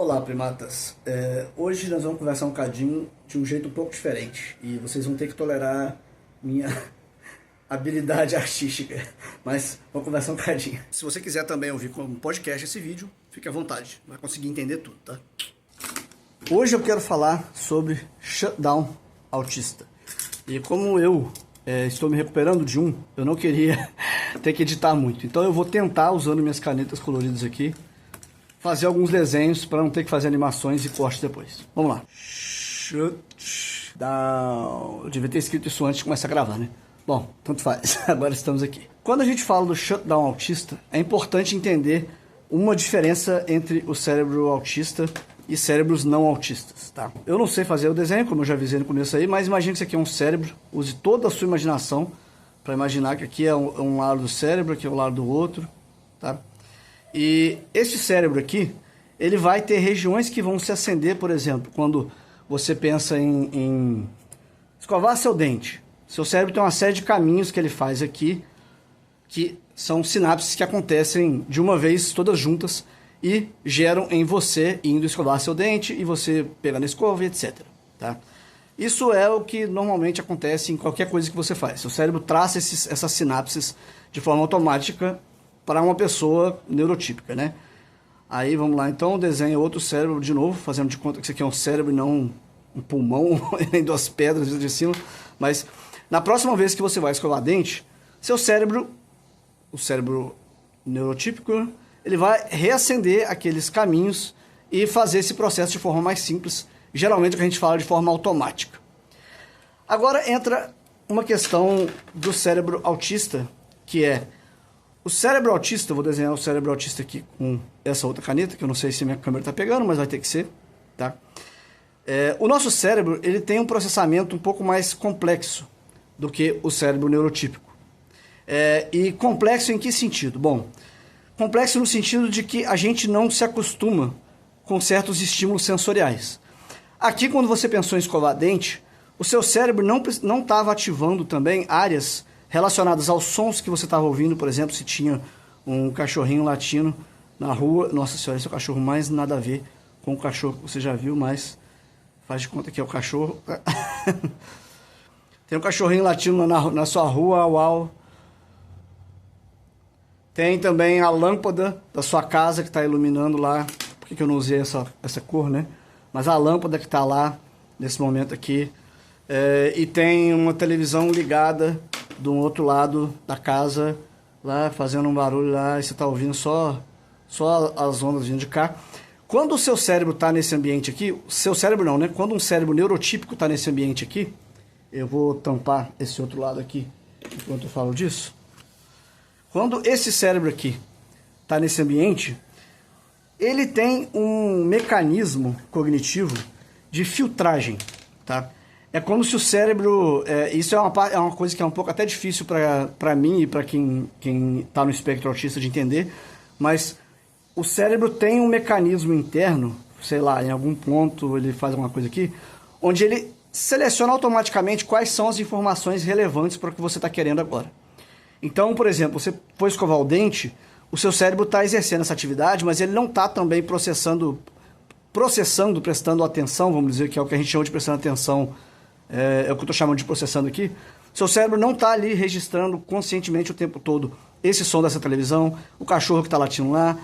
Olá, primatas. Hoje nós vamos conversar um bocadinho de um jeito um pouco diferente e vocês vão ter que tolerar minha habilidade artística, mas vamos conversar um bocadinho. Se você quiser também ouvir como podcast esse vídeo, fique à vontade, vai conseguir entender tudo, tá? Hoje eu quero falar sobre shutdown autista. E como eu estou me recuperando de um, eu não queria ter que editar muito. Então eu vou tentar, usando minhas canetas coloridas aqui, fazer alguns desenhos para não ter que fazer animações e cortes depois. Vamos lá. Shutdown. Eu devia ter escrito isso antes de começar a gravar, né? Bom, tanto faz. Agora estamos aqui. Quando a gente fala do shutdown autista, é importante entender uma diferença entre o cérebro autista e cérebros não autistas, tá? Eu não sei fazer o desenho, como eu já avisei no começo aí, mas imagine que isso aqui é um cérebro. Use toda a sua imaginação para imaginar que aqui é um lado do cérebro, aqui é o lado do outro, tá? E esse cérebro aqui, ele vai ter regiões que vão se acender, por exemplo, quando você pensa em escovar seu dente. Seu cérebro tem uma série de caminhos que ele faz aqui, que são sinapses que acontecem de uma vez, todas juntas, e geram em você indo escovar seu dente e você pegando a escova e etc. Tá? Isso é o que normalmente acontece em qualquer coisa que você faz. Seu cérebro traça essas sinapses de forma automática para uma pessoa neurotípica, né? Aí vamos lá, então desenha outro cérebro de novo, fazendo de conta que isso aqui é um cérebro e não um pulmão, nem duas pedras de cima. Mas na próxima vez que você vai escovar dente, seu cérebro, o cérebro neurotípico, ele vai reacender aqueles caminhos e fazer esse processo de forma mais simples, geralmente o que a gente fala de forma automática. Agora entra uma questão do cérebro autista, que é o cérebro autista. Vou desenhar o cérebro autista aqui com essa outra caneta, que eu não sei se minha câmera está pegando, mas vai ter que ser, tá? O nosso cérebro, ele tem um processamento um pouco mais complexo do que o cérebro neurotípico. E complexo em que sentido? Bom, complexo no sentido de que a gente não se acostuma com certos estímulos sensoriais. Aqui, quando você pensou em escovar dente, o seu cérebro não estava ativando também áreas relacionadas aos sons que você estava ouvindo. Por exemplo, se tinha um cachorrinho latindo na rua. Nossa senhora, esse é o cachorro mais nada a ver com o cachorro que você já viu, mas faz de conta que é o cachorro. Tem um cachorrinho latindo na sua rua, uau. Tem também a lâmpada da sua casa que está iluminando lá. Por que eu não usei essa cor, né? Mas a lâmpada que está lá, nesse momento aqui. E tem uma televisão ligada do outro lado da casa, lá fazendo um barulho lá, e você está ouvindo só as ondas vindo de cá. Quando o seu cérebro está nesse ambiente aqui, seu cérebro não, né? Quando um cérebro neurotípico está nesse ambiente aqui, eu vou tampar esse outro lado aqui enquanto eu falo disso. Quando esse cérebro aqui está nesse ambiente, ele tem um mecanismo cognitivo de filtragem, tá? É como se o cérebro... isso é uma coisa que é um pouco até difícil para mim e para quem está no espectro autista de entender, mas o cérebro tem um mecanismo interno, sei lá, em algum ponto ele faz alguma coisa aqui, onde ele seleciona automaticamente quais são as informações relevantes para o que você está querendo agora. Então, por exemplo, você foi escovar o dente, o seu cérebro está exercendo essa atividade, mas ele não está também prestando atenção, vamos dizer, que é o que a gente chama de prestando atenção, é o que eu estou chamando de processando aqui. Seu cérebro não está ali registrando conscientemente o tempo todo esse som dessa televisão, o cachorro que está latindo lá,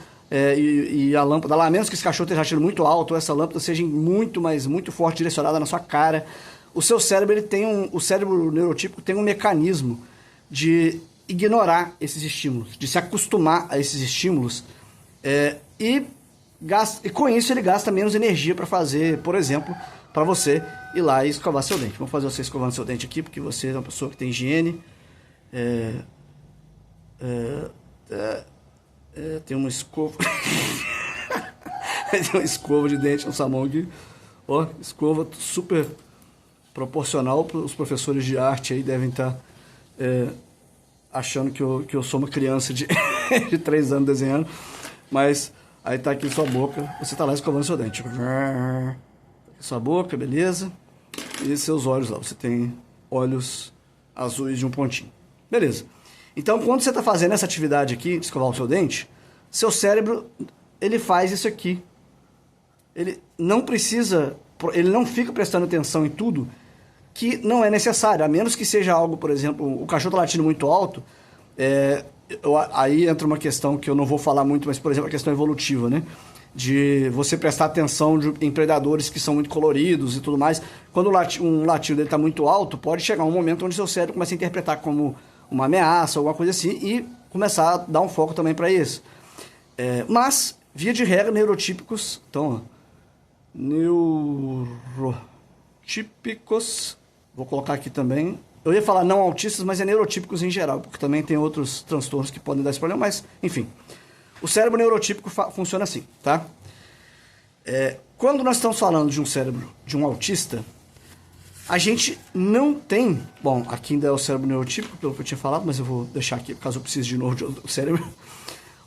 e a lâmpada lá, a menos que esse cachorro esteja latindo muito alto, ou essa lâmpada seja muito forte, direcionada na sua cara. O seu cérebro, o cérebro neurotípico tem um mecanismo de ignorar esses estímulos, de se acostumar a esses estímulos, e com isso ele gasta menos energia para fazer, por exemplo, para você ir lá e escovar seu dente. Vamos fazer você escovando seu dente aqui, porque você é uma pessoa que tem higiene. Tem uma escova. Tem uma escova de dente no sua mão aqui. Ó, escova super proporcional. Os professores de arte aí devem estar achando que eu sou uma criança de 3 anos desenhando. Mas aí tá aqui sua boca. Você tá lá escovando seu dente. Sua boca, beleza. E seus olhos lá. Você tem olhos azuis de um pontinho. Beleza. Então, quando você está fazendo essa atividade aqui, de escovar o seu dente, seu cérebro, ele faz isso aqui. ele não precisa, ele não fica prestando atenção em tudo que não é necessário, a menos que seja algo, por exemplo, o cachorro tá latindo muito alto, aí entra uma questão que eu não vou falar muito, mas, por exemplo, a questão evolutiva, né? De você prestar atenção em predadores que são muito coloridos e tudo mais. Quando um latido dele está muito alto, pode chegar um momento onde seu cérebro começa a interpretar como uma ameaça, alguma coisa assim, e começar a dar um foco também para isso. Mas, via de regra, neurotípicos... Então, neurotípicos... Vou colocar aqui também. Eu ia falar não autistas, mas é neurotípicos em geral, porque também tem outros transtornos que podem dar esse problema, mas, enfim. O cérebro neurotípico funciona assim, tá? Quando nós estamos falando de um cérebro de um autista, a gente não tem... Bom, aqui ainda é o cérebro neurotípico, pelo que eu tinha falado, mas eu vou deixar aqui, caso eu precise de novo de outro cérebro.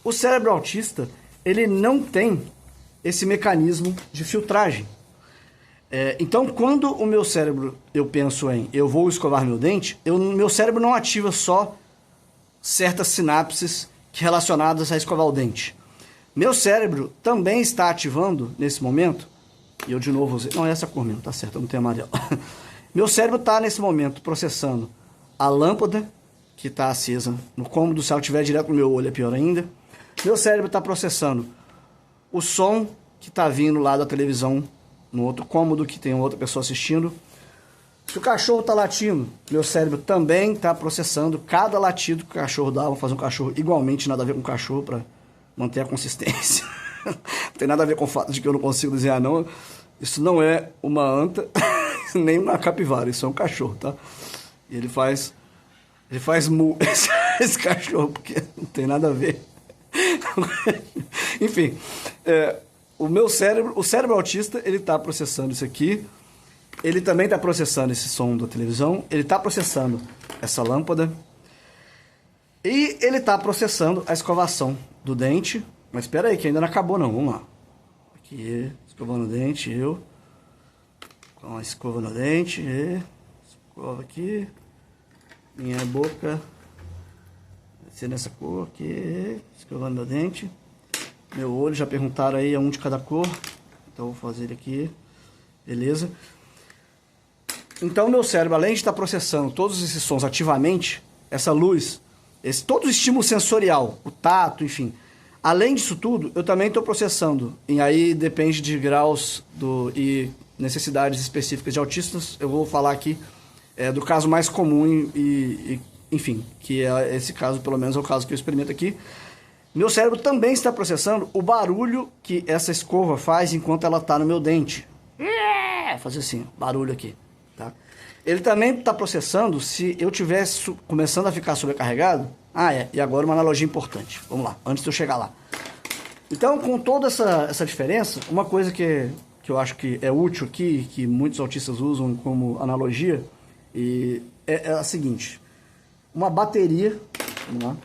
O cérebro autista, ele não tem esse mecanismo de filtragem. Então, quando o meu cérebro, eu penso em eu vou escovar meu dente, meu cérebro não ativa só certas sinapses relacionadas a escovar o dente. Meu cérebro também está ativando, nesse momento, e eu de novo usei... Não, essa cor mesmo, tá certo, eu não tenho amarelo. Meu cérebro está, nesse momento, processando a lâmpada, que está acesa no cômodo. Se ela estiver direto no meu olho, é pior ainda. Meu cérebro está processando o som que está vindo lá da televisão, no outro cômodo, que tem outra pessoa assistindo. Se o cachorro está latindo, meu cérebro também está processando cada latido que o cachorro dá. Vou fazer um cachorro igualmente, nada a ver com o cachorro, para manter a consistência. Não tem nada a ver com o fato de que eu não consigo desenhar, não. Isso não é uma anta, nem uma capivara, isso é um cachorro, tá? E ele faz mu, esse cachorro, porque não tem nada a ver. Enfim, o cérebro autista, ele está processando isso aqui. Ele também está processando esse som da televisão. Ele está processando essa lâmpada. E ele está processando a escovação do dente. Mas espera aí, que ainda não acabou não. Vamos lá. Aqui, escovando o dente, eu. Com a escova no dente. Escova aqui. Minha boca. Descer nessa cor aqui. Escovando meu dente. Meu olho, já perguntaram aí um de cada cor. Então eu vou fazer ele aqui. Beleza. Então meu cérebro, além de estar processando todos esses sons ativamente, essa luz, todo o estímulo sensorial, o tato, enfim. Além disso tudo, eu também estou processando. E aí depende de graus e necessidades específicas de autistas. Eu vou falar aqui do caso mais comum enfim, que é esse caso, pelo menos é o caso que eu experimento aqui. Meu cérebro também está processando o barulho que essa escova faz enquanto ela está no meu dente. Fazer assim, barulho aqui. Tá? Ele também está processando se eu tivesse começando a ficar sobrecarregado. E agora uma analogia importante. Vamos lá, antes de eu chegar lá. Então, com toda essa diferença, uma coisa que eu acho que é útil aqui, que muitos autistas usam como analogia, é a seguinte. Uma bateria, vamos lá.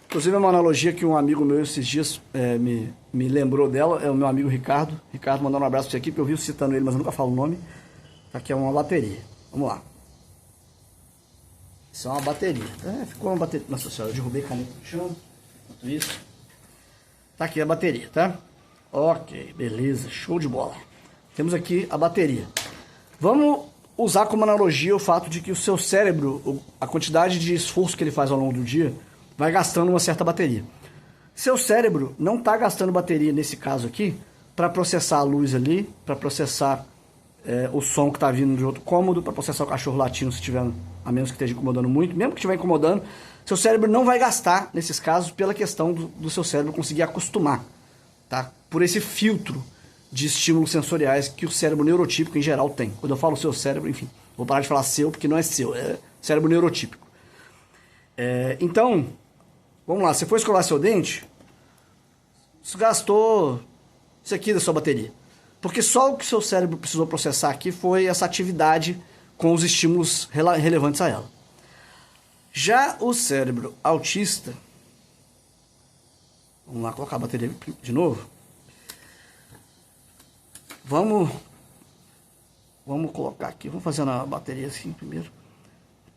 Inclusive é uma analogia que um amigo meu esses dias me lembrou dela, é o meu amigo Ricardo. Ricardo, mandando um abraço para você aqui, porque eu vi citando ele, mas eu nunca falo o nome. Aqui é uma bateria. Vamos lá. Isso é uma bateria. Ficou uma bateria. Nossa senhora, eu derrubei a caneta no chão. Enquanto isso. Tá aqui a bateria, tá? Ok, beleza. Show de bola. Temos aqui a bateria. Vamos usar como analogia o fato de que o seu cérebro, a quantidade de esforço que ele faz ao longo do dia, vai gastando uma certa bateria. Seu cérebro não está gastando bateria, nesse caso aqui, para processar a luz ali, para processar o som que está vindo de outro cômodo, para processar o cachorro latindo, se tiver, a menos que esteja incomodando muito. Mesmo que estiver incomodando, seu cérebro não vai gastar, nesses casos, pela questão do seu cérebro conseguir acostumar, tá? Por esse filtro de estímulos sensoriais que o cérebro neurotípico em geral tem. Quando eu falo seu cérebro, enfim, vou parar de falar seu, porque não é seu, é cérebro neurotípico. Então, vamos lá, você foi escovar seu dente, você gastou isso aqui da sua bateria. Porque só o que seu cérebro precisou processar aqui foi essa atividade com os estímulos relevantes a ela. Já o cérebro autista, vamos lá colocar a bateria de novo. Vamos colocar aqui, vamos fazer na bateria assim primeiro.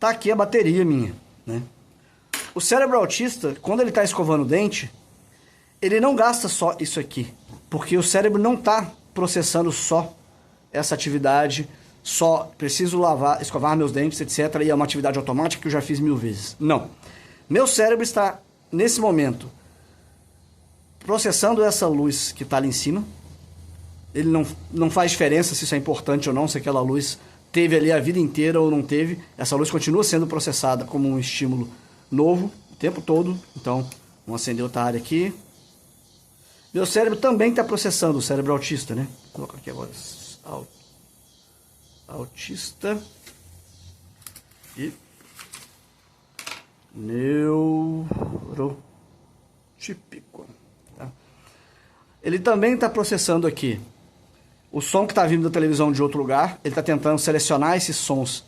Tá aqui a bateria minha, né? O cérebro autista, quando ele está escovando o dente, ele não gasta só isso aqui, porque o cérebro não está processando só essa atividade, só preciso lavar, escovar meus dentes, etc. E é uma atividade automática que eu já fiz 1000 vezes. Não. Meu cérebro está, nesse momento, processando essa luz que está ali em cima. Ele não faz diferença se isso é importante ou não, se aquela luz teve ali a vida inteira ou não teve. Essa luz continua sendo processada como um estímulo novo o tempo todo. Então, vamos acender outra área aqui. Meu cérebro também está processando, o cérebro autista, né? Vou colocar aqui agora. Autista e neurotípico. Tá? Ele também está processando aqui o som que está vindo da televisão de outro lugar. Ele está tentando selecionar esses sons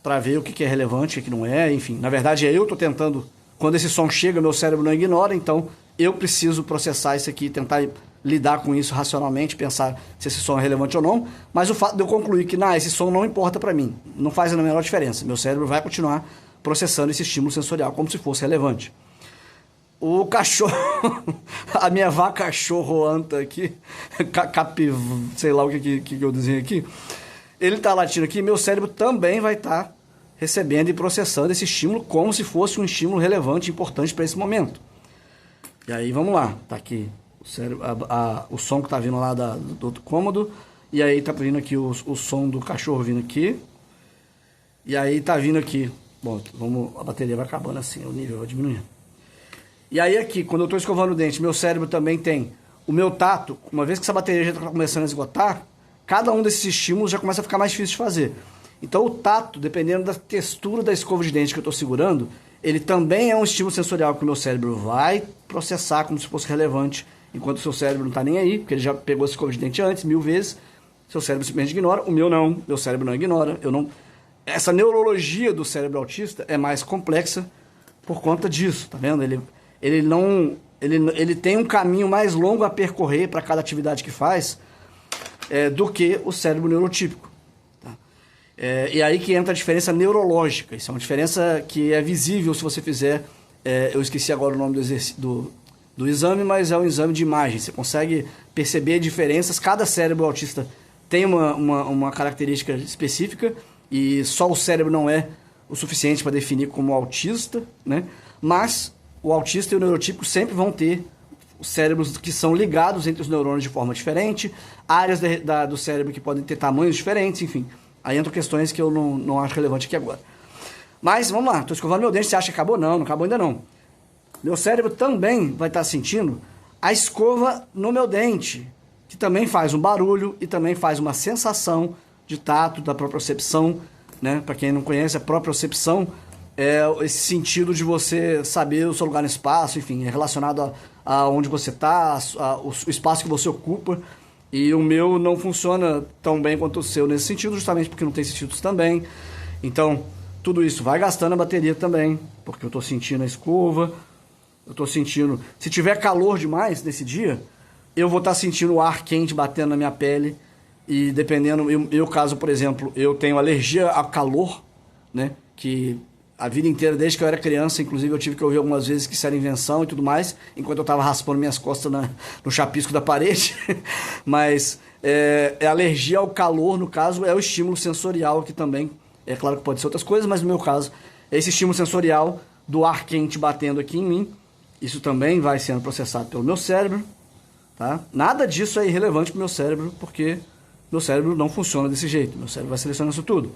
para ver o que é relevante e o que não é. Enfim, na verdade eu estou tentando. Quando esse som chega, meu cérebro não ignora, então eu preciso processar isso aqui, tentar lidar com isso racionalmente, pensar se esse som é relevante ou não. Mas o fato de eu concluir que esse som não importa para mim, não faz a menor diferença. Meu cérebro vai continuar processando esse estímulo sensorial como se fosse relevante. O cachorro, a minha vaca cachorroanta aqui, sei lá o que eu desenho aqui, ele está latindo aqui, meu cérebro também vai estar recebendo e processando esse estímulo como se fosse um estímulo relevante e importante para esse momento. E aí vamos lá, tá aqui o cérebro, o som que tá vindo lá do outro cômodo, e aí tá vindo aqui o som do cachorro vindo aqui, e aí tá vindo aqui, bom, a bateria vai acabando assim, o nível vai diminuindo. E aí aqui, quando eu tô escovando o dente, meu cérebro também tem o meu tato, uma vez que essa bateria já tá começando a esgotar, cada um desses estímulos já começa a ficar mais difícil de fazer. Então o tato, dependendo da textura da escova de dente que eu estou segurando, ele também é um estímulo sensorial que o meu cérebro vai processar como se fosse relevante, enquanto o seu cérebro não está nem aí, porque ele já pegou essa escova de dente antes, 1000 vezes, seu cérebro simplesmente ignora, o meu não, meu cérebro não ignora, Essa neurologia do cérebro autista é mais complexa por conta disso, tá vendo? Ele tem um caminho mais longo a percorrer para cada atividade que faz do que o cérebro neurotípico. E aí que entra a diferença neurológica. Isso é uma diferença que é visível se você fizer... eu esqueci agora o nome do exame, mas é um exame de imagem. Você consegue perceber diferenças. Cada cérebro autista tem uma característica específica e só o cérebro não é o suficiente para definir como autista, né? Mas o autista e o neurotípico sempre vão ter os cérebros que são ligados entre os neurônios de forma diferente, áreas do cérebro que podem ter tamanhos diferentes, enfim... Aí entram questões que eu não acho relevante aqui agora. Mas, vamos lá. Estou escovando meu dente. Você acha que acabou? Não acabou ainda não. Meu cérebro também vai estar sentindo a escova no meu dente, que também faz um barulho e também faz uma sensação de tato, da propriocepção, né? Para quem não conhece, a propriocepção é esse sentido de você saber o seu lugar no espaço, enfim, é relacionado a onde você está, o espaço que você ocupa. E o meu não funciona tão bem quanto o seu nesse sentido, justamente porque não tem sentidos também. Então, tudo isso vai gastando a bateria também, porque eu estou sentindo a escova, eu estou sentindo... Se tiver calor demais nesse dia, eu vou estar sentindo o ar quente batendo na minha pele. E dependendo... Eu caso, por exemplo, eu tenho alergia a calor, né? Que a vida inteira, desde que eu era criança, inclusive eu tive que ouvir algumas vezes que isso era invenção e tudo mais, enquanto eu estava raspando minhas costas no chapisco da parede. Mas alergia ao calor, no caso, é o estímulo sensorial, que também, é claro que pode ser outras coisas, mas no meu caso, é esse estímulo sensorial do ar quente batendo aqui em mim. Isso também vai sendo processado pelo meu cérebro, tá? Nada disso é irrelevante para o meu cérebro, porque meu cérebro não funciona desse jeito. Meu cérebro vai selecionando isso tudo.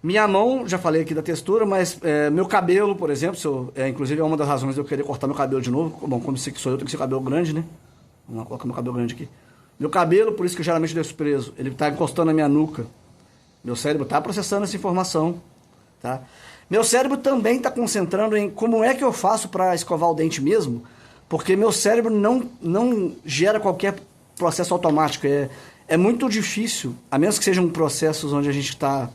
Minha mão, já falei aqui da textura, mas meu cabelo, por exemplo, inclusive é uma das razões de eu querer cortar meu cabelo de novo. Bom, como sou eu, tenho que ser cabelo grande, né? Vamos lá, colocar meu cabelo grande aqui. Meu cabelo, por isso que eu geralmente deixo preso, ele está encostando na minha nuca. Meu cérebro está processando essa informação, tá? Meu cérebro também está concentrando em como é que eu faço para escovar o dente mesmo, porque meu cérebro não gera qualquer processo automático. É muito difícil, a menos que sejam processos onde a gente está...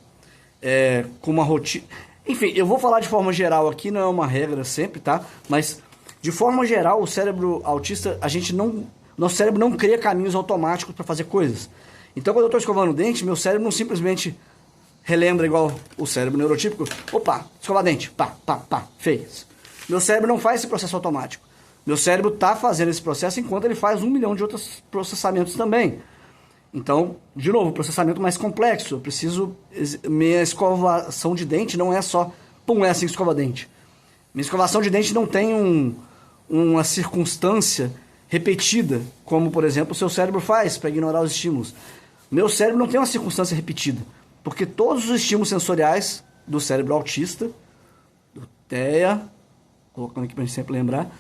com uma rotina... Enfim, eu vou falar de forma geral aqui, não é uma regra sempre, tá? Mas, de forma geral, o cérebro autista, nosso cérebro não cria caminhos automáticos para fazer coisas. Então, quando eu estou escovando o dente, meu cérebro não simplesmente relembra igual o cérebro neurotípico. Opa, escovar dente, pá, pá, pá, fez. Meu cérebro não faz esse processo automático. Meu cérebro está fazendo esse processo enquanto ele faz 1 milhão de outros processamentos também. Então, de novo, processamento mais complexo. Eu preciso... Minha escovação de dente não é só... Pum, é assim que escova dente. Minha escovação de dente não tem uma circunstância repetida, como, por exemplo, o seu cérebro faz para ignorar os estímulos. Meu cérebro não tem uma circunstância repetida, porque todos os estímulos sensoriais do cérebro autista, do TEA, colocando aqui para a gente sempre lembrar,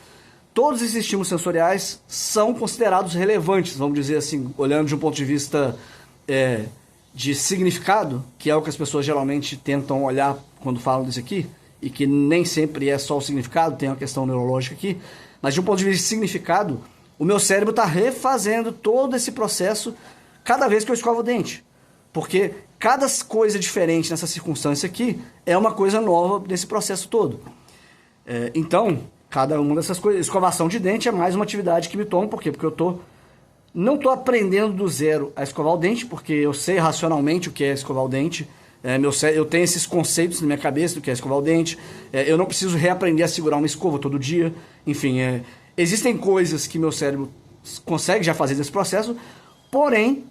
todos esses estímulos sensoriais são considerados relevantes, vamos dizer assim, olhando de um ponto de vista de significado, que é o que as pessoas geralmente tentam olhar quando falam disso aqui, e que nem sempre é só o significado, tem uma questão neurológica aqui, mas de um ponto de vista de significado, o meu cérebro está refazendo todo esse processo cada vez que eu escovo o dente. Porque cada coisa diferente nessa circunstância aqui é uma coisa nova nesse processo todo. Então, cada uma dessas coisas... Escovação de dente é mais uma atividade que me toma. Por quê? Porque não estou aprendendo do zero a escovar o dente, porque eu sei racionalmente o que é escovar o dente. Eu tenho esses conceitos na minha cabeça do que é escovar o dente. Eu não preciso reaprender a segurar uma escova todo dia. Enfim, existem coisas que meu cérebro consegue já fazer nesse processo, porém,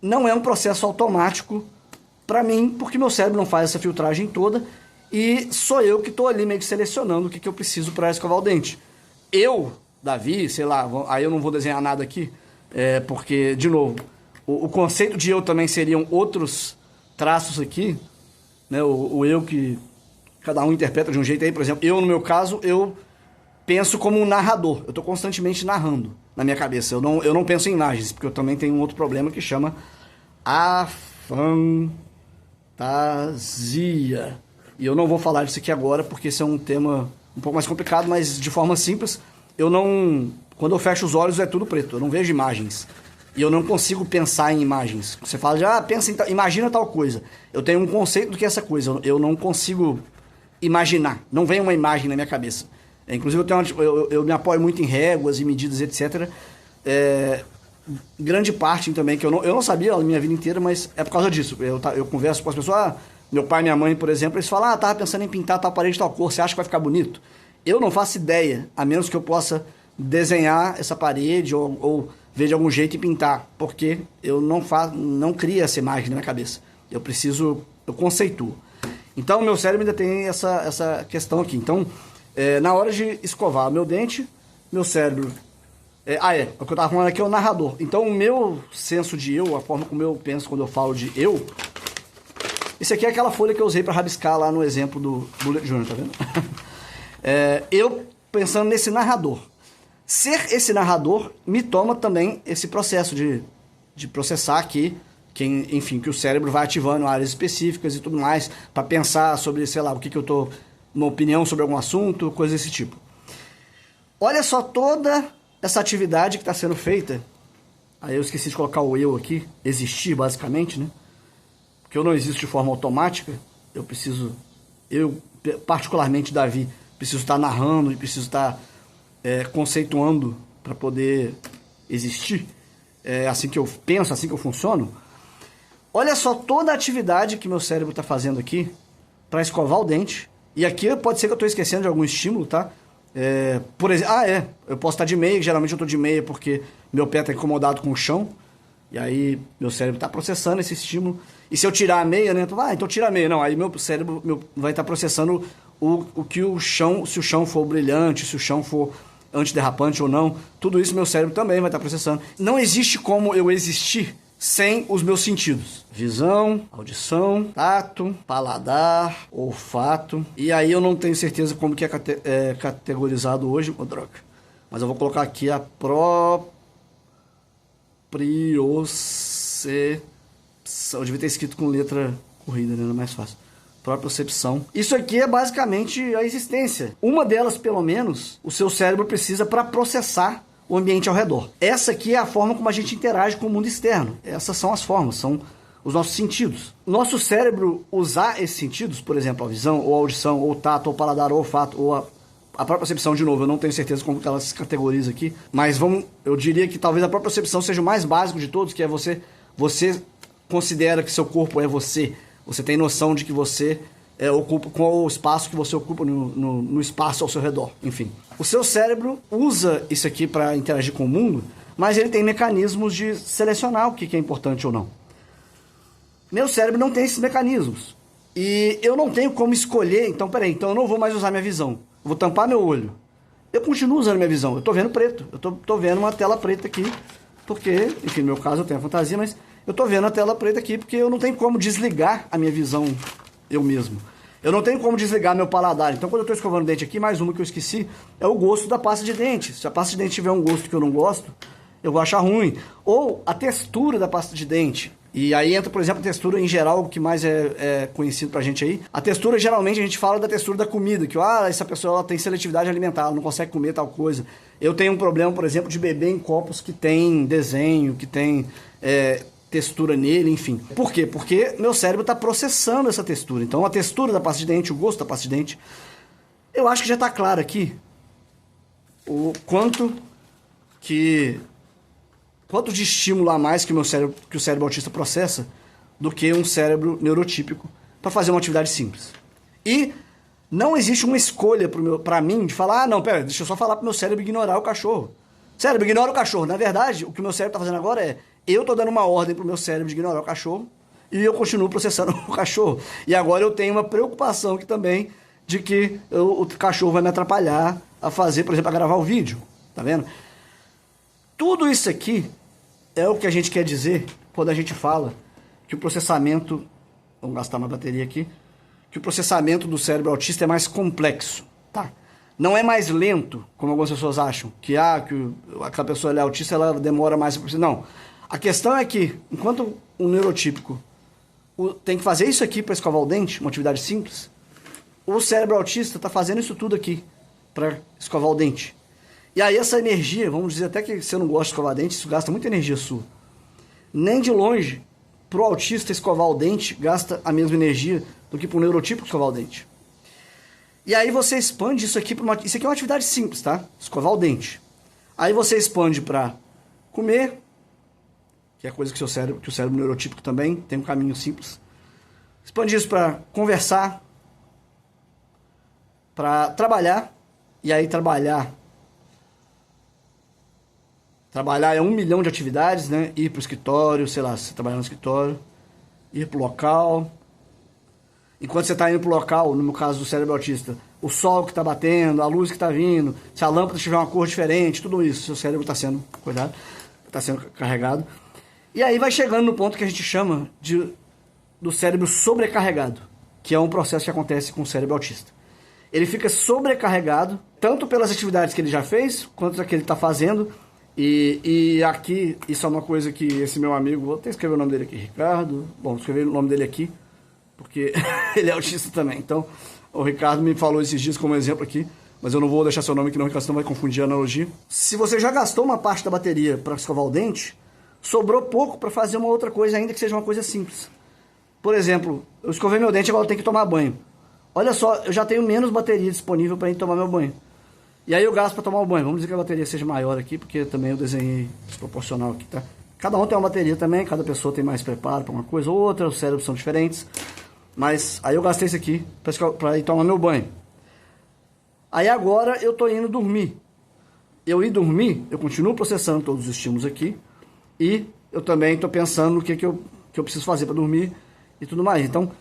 não é um processo automático para mim, porque meu cérebro não faz essa filtragem toda e sou eu que estou ali meio que selecionando o que eu preciso para escovar o dente. Eu, Davi, sei lá, aí eu não vou desenhar nada aqui, porque, de novo, o conceito de eu também seriam outros traços aqui, né? O eu que cada um interpreta de um jeito aí, por exemplo, eu, no meu caso, eu penso como um narrador. Eu estou constantemente narrando na minha cabeça. Eu não penso em imagens, porque eu também tenho um outro problema que chama a fantasia. E eu não vou falar disso aqui agora, porque esse é um tema um pouco mais complicado, mas de forma simples, quando eu fecho os olhos é tudo preto, eu não vejo imagens. E eu não consigo pensar em imagens. Você fala imagina tal coisa. Eu tenho um conceito do que é essa coisa, eu não consigo imaginar, não vem uma imagem na minha cabeça. Inclusive eu me apoio muito em réguas e medidas, etc. Grande parte também, que eu não sabia a minha vida inteira, mas é por causa disso. Eu converso com as pessoas, meu pai e minha mãe, por exemplo, eles falam, tava pensando em pintar tal parede de tal cor, você acha que vai ficar bonito? Eu não faço ideia, a menos que eu possa desenhar essa parede ou ver de algum jeito e pintar, porque eu não crio essa imagem na minha cabeça. Eu conceituo. Então, meu cérebro ainda tem essa questão aqui. Então, na hora de escovar meu dente, meu cérebro... o que eu estava falando aqui é o narrador. Então, o meu senso de eu, a forma como eu penso quando eu falo de eu... Isso aqui é aquela folha que eu usei para rabiscar lá no exemplo do Bullet Jr., tá vendo? Eu pensando nesse narrador. Ser esse narrador me toma também esse processo de processar aqui, enfim, que o cérebro vai ativando áreas específicas e tudo mais, para pensar sobre, sei lá, o que eu tô... uma opinião sobre algum assunto, coisa desse tipo. Olha só toda essa atividade que está sendo feita. Aí eu esqueci de colocar o eu aqui, existir basicamente, né? Porque eu não existo de forma automática. Eu particularmente, Davi, preciso estar narrando e preciso estar conceituando para poder existir. É assim que eu penso, assim que eu funciono. Olha só toda a atividade que meu cérebro está fazendo aqui para escovar o dente. E aqui pode ser que eu estou esquecendo de algum estímulo, tá? Por exemplo, eu posso estar de meia, geralmente eu estou de meia porque meu pé está incomodado com o chão. E aí meu cérebro está processando esse estímulo. E se eu tirar a meia, né? Então tira a meia. Não, aí meu cérebro vai estar processando o que o chão, se o chão for brilhante, se o chão for antiderrapante ou não. Tudo isso meu cérebro também vai estar processando. Não existe como eu existir sem os meus sentidos. Visão, audição, tato, paladar, olfato. E aí eu não tenho certeza como que é categorizado hoje. Droga. Mas eu vou colocar aqui a propriocepção. Eu devia ter escrito com letra corrida, né? Não é mais fácil. Propriocepção. Isso aqui é basicamente a existência. Uma delas, pelo menos, o seu cérebro precisa para processar o ambiente ao redor. Essa aqui é a forma como a gente interage com o mundo externo. Essas são as formas, são os nossos sentidos. Nosso cérebro usar esses sentidos, por exemplo, a visão, ou a audição, ou o tato, ou o paladar, ou o olfato, ou a própria percepção, de novo, eu não tenho certeza como que ela se categoriza aqui, mas eu diria que talvez a própria percepção seja o mais básico de todos, que é você considera que seu corpo é você. Você tem noção de que você ocupa, qual o espaço que você ocupa no espaço ao seu redor, enfim. O seu cérebro usa isso aqui para interagir com o mundo, mas ele tem mecanismos de selecionar o que é importante ou não. Meu cérebro não tem esses mecanismos. E eu não tenho como escolher, então peraí, então eu não vou mais usar minha visão. Eu vou tampar meu olho. Eu continuo usando minha visão, eu tô vendo preto. Eu tô vendo uma tela preta aqui, porque, enfim, no meu caso eu tenho a fantasia, mas eu tô vendo a tela preta aqui porque eu não tenho como desligar a minha visão eu mesmo. Eu não tenho como desligar meu paladar. Então quando eu tô escovando o dente aqui, mais uma que eu esqueci, é o gosto da pasta de dente. Se a pasta de dente tiver um gosto que eu não gosto, eu vou achar ruim. Ou a textura da pasta de dente. E aí entra, por exemplo, a textura em geral, o que mais é conhecido pra gente aí. A textura, geralmente, a gente fala da textura da comida, que essa pessoa ela tem seletividade alimentar, ela não consegue comer tal coisa. Eu tenho um problema, por exemplo, de beber em copos que tem desenho, que tem textura nele, enfim. Por quê? Porque meu cérebro está processando essa textura. Então, a textura da pasta de dente, o gosto da pasta de dente, eu acho que já está claro aqui o quanto de estímulo a mais que o cérebro autista processa do que um cérebro neurotípico para fazer uma atividade simples. E não existe uma escolha para mim de falar, não, pera, deixa eu só falar para o meu cérebro ignorar o cachorro. Cérebro, ignora o cachorro. Na verdade, o que o meu cérebro está fazendo agora é, eu estou dando uma ordem para o meu cérebro de ignorar o cachorro e eu continuo processando o cachorro. E agora eu tenho uma preocupação aqui também de que o cachorro vai me atrapalhar a fazer, por exemplo, a gravar o vídeo. Tá vendo? Tudo isso aqui é o que a gente quer dizer quando a gente fala que o processamento, vamos gastar uma bateria aqui, que o processamento do cérebro autista é mais complexo, tá? Não é mais lento, como algumas pessoas acham, que aquela pessoa é autista, ela demora mais para processar. Não. A questão é que, enquanto um neurotípico tem que fazer isso aqui para escovar o dente, uma atividade simples, o cérebro autista está fazendo isso tudo aqui para escovar o dente. E aí essa energia, vamos dizer até que você não gosta de escovar dente, isso gasta muita energia sua. Nem de longe, pro autista escovar o dente gasta a mesma energia do que pro neurotípico escovar o dente. E aí você expande isso aqui para isso aqui é uma atividade simples, tá? Escovar o dente. Aí você expande para comer, que é coisa que o cérebro neurotípico também tem um caminho simples. Expande isso para conversar, para trabalhar, e aí trabalhar é 1 milhão de atividades, né? Ir para o escritório, sei lá, se você trabalhar no escritório, ir para o local. Enquanto você está indo para o local, no meu caso do cérebro autista, o sol que está batendo, a luz que está vindo, se a lâmpada tiver uma cor diferente, tudo isso, seu cérebro está sendo carregado. E aí vai chegando no ponto que a gente chama do cérebro sobrecarregado, que é um processo que acontece com o cérebro autista. Ele fica sobrecarregado, tanto pelas atividades que ele já fez, quanto as que ele está fazendo. E aqui, isso é uma coisa que esse meu amigo, vou até escrever o nome dele aqui, Ricardo. Bom, vou escrever o nome dele aqui, porque ele é autista também. Então, o Ricardo me falou esses dias como exemplo aqui, mas eu não vou deixar seu nome aqui não, Ricardo, senão vai confundir a analogia. Se você já gastou uma parte da bateria para escovar o dente, sobrou pouco para fazer uma outra coisa, ainda que seja uma coisa simples. Por exemplo, eu escovei meu dente, agora eu tenho que tomar banho. Olha só, eu já tenho menos bateria disponível para ir tomar meu banho. E aí eu gasto para tomar o banho. Vamos dizer que a bateria seja maior aqui, porque também eu desenhei desproporcional aqui, tá? Cada um tem uma bateria também, cada pessoa tem mais preparo para uma coisa ou outra, os cérebros são diferentes. Mas aí eu gastei isso aqui para ir tomar meu banho. Aí agora eu tô indo dormir. Eu ir dormir, eu continuo processando todos os estímulos aqui. E eu também estou pensando no que eu preciso fazer para dormir e tudo mais. Então,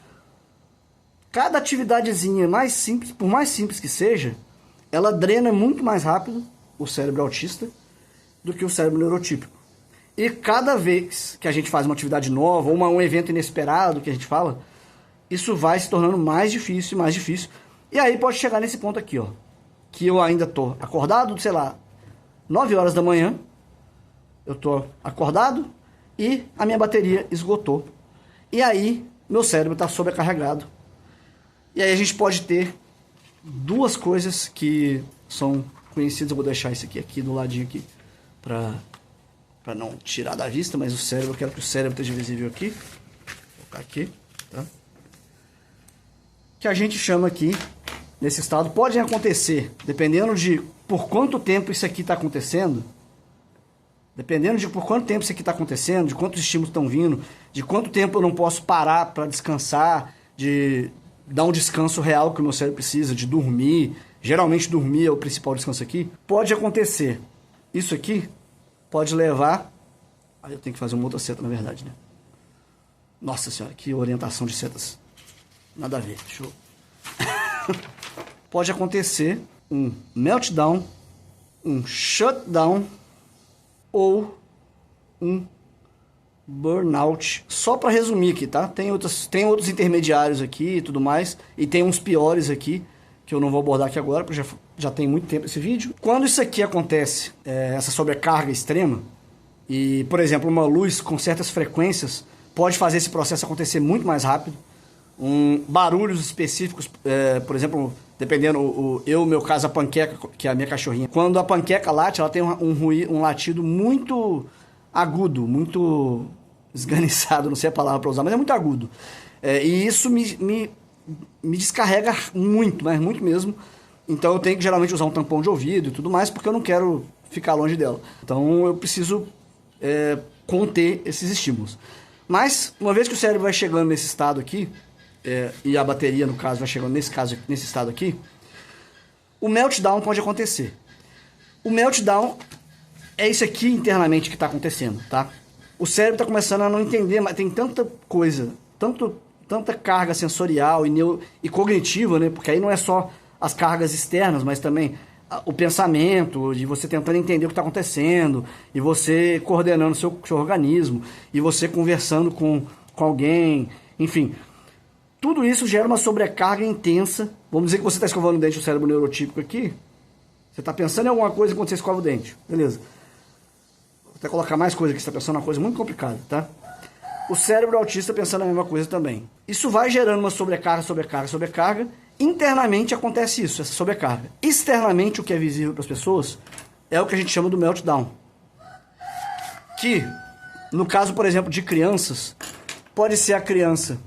cada atividadezinha mais simples, por mais simples que seja, ela drena muito mais rápido o cérebro autista do que o cérebro neurotípico. E cada vez que a gente faz uma atividade nova, ou um evento inesperado que a gente fala, isso vai se tornando mais difícil, mais difícil. E aí pode chegar nesse ponto aqui, ó, que eu ainda tô acordado, sei lá, 9 horas da manhã, eu tô acordado e a minha bateria esgotou. E aí meu cérebro está sobrecarregado. E aí a gente pode ter duas coisas que são conhecidas. Eu vou deixar isso aqui do ladinho aqui para não tirar da vista, mas o cérebro, eu quero que o cérebro esteja visível aqui. Vou colocar aqui, tá? Que a gente chama aqui, nesse estado, pode acontecer, dependendo de por quanto tempo isso aqui está acontecendo, dependendo de por quanto tempo isso aqui está acontecendo, de quantos estímulos estão vindo, de quanto tempo eu não posso parar para descansar, de dar um descanso real que o meu cérebro precisa, de dormir, geralmente dormir é o principal descanso aqui, pode acontecer. Isso aqui pode levar... Aí eu tenho que fazer uma outra seta, na verdade, né? Nossa senhora, que orientação de setas. Nada a ver, deixa eu... Pode acontecer um meltdown, um shutdown ou um burnout. Só para resumir aqui, tá? Tem outros intermediários aqui e tudo mais, e tem uns piores aqui, que eu não vou abordar aqui agora, porque já tem muito tempo esse vídeo. Quando isso aqui acontece, essa sobrecarga extrema, e, por exemplo, uma luz com certas frequências pode fazer esse processo acontecer muito mais rápido. Barulhos específicos, por exemplo, dependendo, meu caso, a Panqueca, que é a minha cachorrinha. Quando a Panqueca late, ela tem um latido muito agudo, muito esganiçado, não sei a palavra para usar, mas é muito agudo. E isso me descarrega muito, mas muito mesmo. Então eu tenho que geralmente usar um tampão de ouvido e tudo mais, porque eu não quero ficar longe dela. Então eu preciso conter esses estímulos. Mas, uma vez que o cérebro vai chegando nesse estado aqui, e a bateria, no caso, vai chegando nesse estado aqui, o meltdown pode acontecer. O meltdown é isso aqui internamente que está acontecendo, tá? O cérebro está começando a não entender, mas tem tanta coisa, tanta carga sensorial e cognitiva, né? Porque aí não é só as cargas externas, mas também o pensamento, de você tentando entender o que está acontecendo, e você coordenando seu organismo, e você conversando com alguém, enfim. Tudo isso gera uma sobrecarga intensa. Vamos dizer que você está escovando o dente, o cérebro neurotípico aqui. Você está pensando em alguma coisa enquanto você escova o dente. Beleza. Vou até colocar mais coisa aqui, você está pensando em uma coisa muito complicada, tá? O cérebro autista pensando a mesma coisa também. Isso vai gerando uma sobrecarga. Internamente acontece isso, essa sobrecarga. Externamente, o que é visível para as pessoas é o que a gente chama do meltdown. Que, no caso, por exemplo, de crianças, pode ser a criança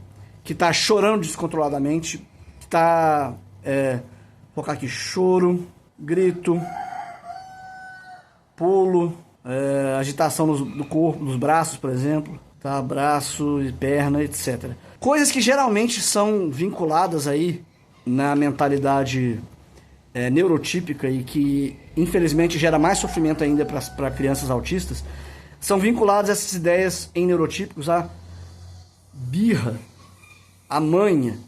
que está chorando descontroladamente, que está, vou colocar aqui, choro, grito, pulo, agitação do corpo, dos braços, por exemplo, tá? Braço e perna, etc. Coisas que geralmente são vinculadas aí na mentalidade neurotípica e que, infelizmente, gera mais sofrimento ainda para crianças autistas, são vinculadas essas ideias em neurotípicos a birra, a manha,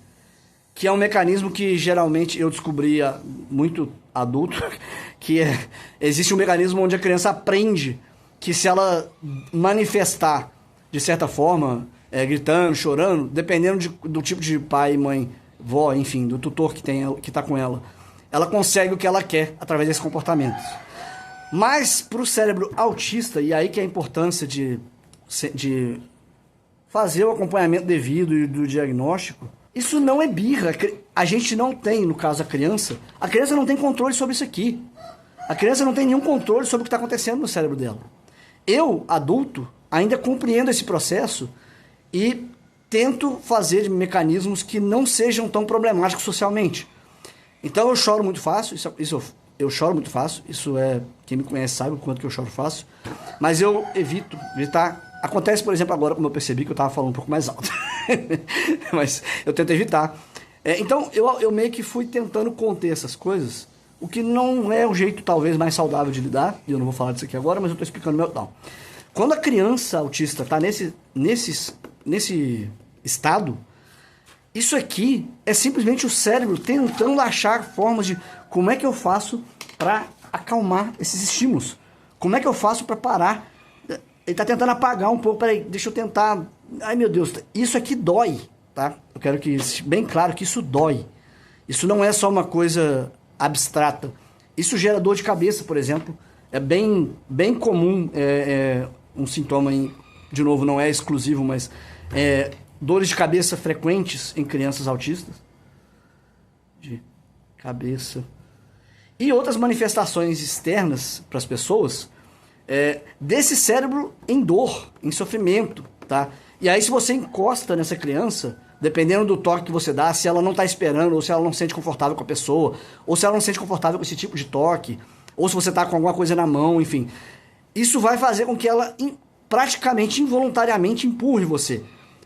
que é um mecanismo que geralmente eu descobri muito adulto, que existe um mecanismo onde a criança aprende que se ela manifestar de certa forma, gritando, chorando, dependendo do tipo de pai, mãe, vó, enfim, do tutor que está com ela, ela consegue o que ela quer através desses comportamentos. Mas para o cérebro autista, e aí que é a importância de fazer o acompanhamento devido e do diagnóstico, isso não é birra. A gente não tem, no caso a criança não tem controle sobre isso aqui. A criança não tem nenhum controle sobre o que está acontecendo no cérebro dela. Eu, adulto, ainda compreendo esse processo e tento fazer mecanismos que não sejam tão problemáticos socialmente. Então eu choro muito fácil, eu choro muito fácil, isso quem me conhece sabe o quanto que eu choro fácil, mas eu evito evitar. Acontece, por exemplo, agora, como eu percebi que eu estava falando um pouco mais alto, mas eu tento evitar. Então eu meio que fui tentando conter essas coisas, o que não é o jeito talvez mais saudável de lidar, e eu não vou falar disso aqui agora, mas eu estou explicando o meltdown. Quando a criança autista está nesse estado, isso aqui é simplesmente o cérebro tentando achar formas de como é que eu faço para acalmar esses estímulos. Como é que eu faço para parar? Ele está tentando apagar um pouco, peraí, deixa eu tentar. Ai meu Deus, isso aqui dói, tá? Eu quero que seja bem claro que isso dói. Isso não é só uma coisa abstrata. Isso gera dor de cabeça, por exemplo. É bem comum, um sintoma, de novo, não é exclusivo, mas dores de cabeça frequentes em crianças autistas. De cabeça. E outras manifestações externas para as pessoas desse cérebro em dor, em sofrimento, tá? E aí se você encosta nessa criança, dependendo do toque que você dá, se ela não está esperando, ou se ela não se sente confortável com a pessoa, ou se ela não se sente confortável com esse tipo de toque, ou se você está com alguma coisa na mão, enfim, isso vai fazer com que ela praticamente involuntariamente empurre você.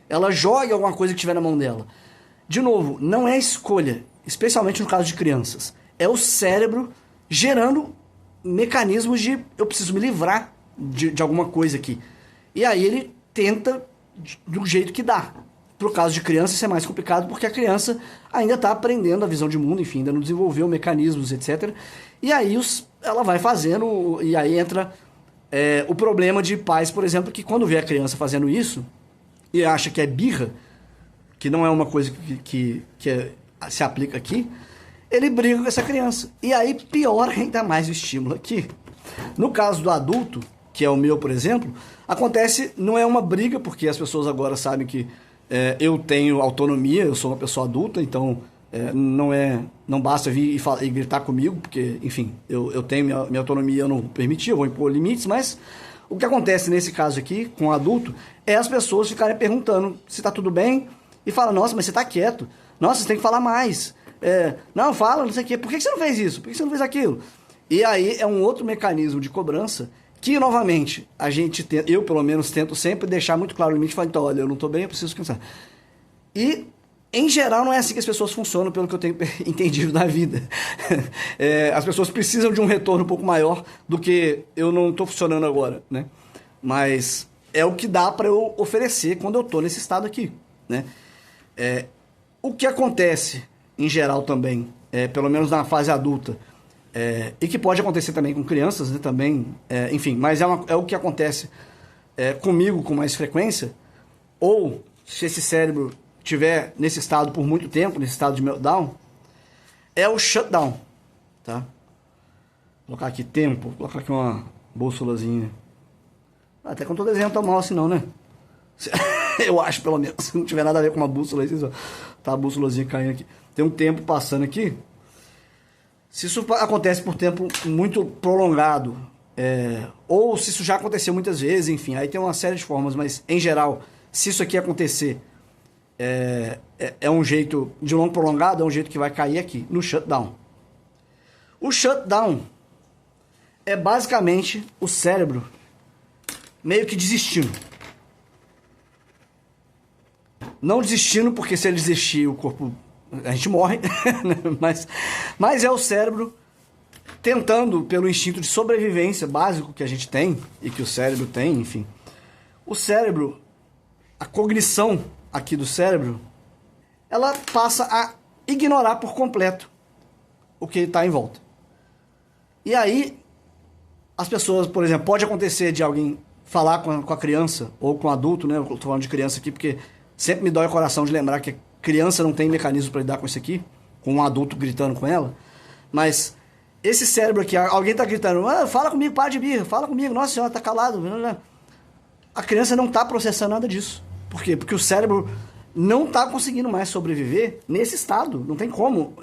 Ela jogue alguma coisa que tiver na mão dela. De novo, não é escolha, especialmente no caso de crianças. é o cérebro gerando mecanismos de eu preciso me livrar de alguma coisa aqui. E aí ele tenta do jeito que dá. Pro caso de criança isso é mais complicado porque a criança ainda está aprendendo a visão de mundo, enfim, ainda não desenvolveu mecanismos, etc. E aí ela vai fazendo, e aí entra o problema de pais, por exemplo, que quando vê a criança fazendo isso e acha que é birra, que não é uma coisa que se aplica aqui, ele briga com essa criança. E aí piora ainda mais o estímulo aqui. No caso do adulto, que é o meu, por exemplo, acontece, não é uma briga, porque as pessoas agora sabem que eu tenho autonomia, eu sou uma pessoa adulta, então não basta vir e gritar comigo, porque, enfim, eu tenho minha autonomia, eu não permitir, eu vou impor limites, mas o que acontece nesse caso aqui, com o adulto, é as pessoas ficarem perguntando se tá tudo bem, e fala, nossa, mas você tá quieto, nossa, você tem que falar mais, não, fala, não sei o quê, por que você não fez isso, por que você não fez aquilo? E aí é um outro mecanismo de cobrança que, novamente, eu pelo menos tento sempre deixar muito claro o limite e falar, então, olha, eu não tô bem, eu preciso descansar. E, em geral, não é assim que as pessoas funcionam, pelo que eu tenho entendido da vida. As pessoas precisam de um retorno um pouco maior do que eu não tô funcionando agora, né? Mas é o que dá para eu oferecer quando eu tô nesse estado aqui, né? O que acontece, em geral, também, pelo menos na fase adulta, e que pode acontecer também com crianças, né, também, enfim, mas é o que acontece comigo com mais frequência, ou se esse cérebro estiver nesse estado por muito tempo, nesse estado de meltdown, é o shutdown, tá? Vou colocar aqui tempo, vou colocar aqui uma bússolazinha. Até que eu não tô desenhando tão mal assim não, né? Eu acho, pelo menos, se não tiver nada a ver com uma bússola aí, tá a bússolazinha caindo aqui. Tem um tempo passando aqui. Se isso acontece por tempo muito prolongado, ou se isso já aconteceu muitas vezes, enfim, aí tem uma série de formas, mas em geral, se isso aqui acontecer, é um jeito de longo prolongado, é um jeito que vai cair aqui, no shutdown. O shutdown é basicamente o cérebro meio que desistindo. Não desistindo, porque se ele desistir, o corpo... a gente morre, mas é o cérebro tentando, pelo instinto de sobrevivência básico que a gente tem, e que o cérebro tem, enfim. O cérebro, a cognição aqui do cérebro, ela passa a ignorar por completo o que está em volta. E aí, as pessoas, por exemplo, pode acontecer de alguém falar com a criança, ou com o adulto, né? Eu estou falando de criança aqui, porque sempre me dói o coração de lembrar que criança não tem mecanismo para lidar com isso aqui, com um adulto gritando com ela, mas esse cérebro aqui, alguém tá gritando, fala comigo, para de birra, fala comigo, nossa senhora, tá calado. A criança não tá processando nada disso. Por quê? Porque o cérebro não tá conseguindo mais sobreviver nesse estado, não tem como.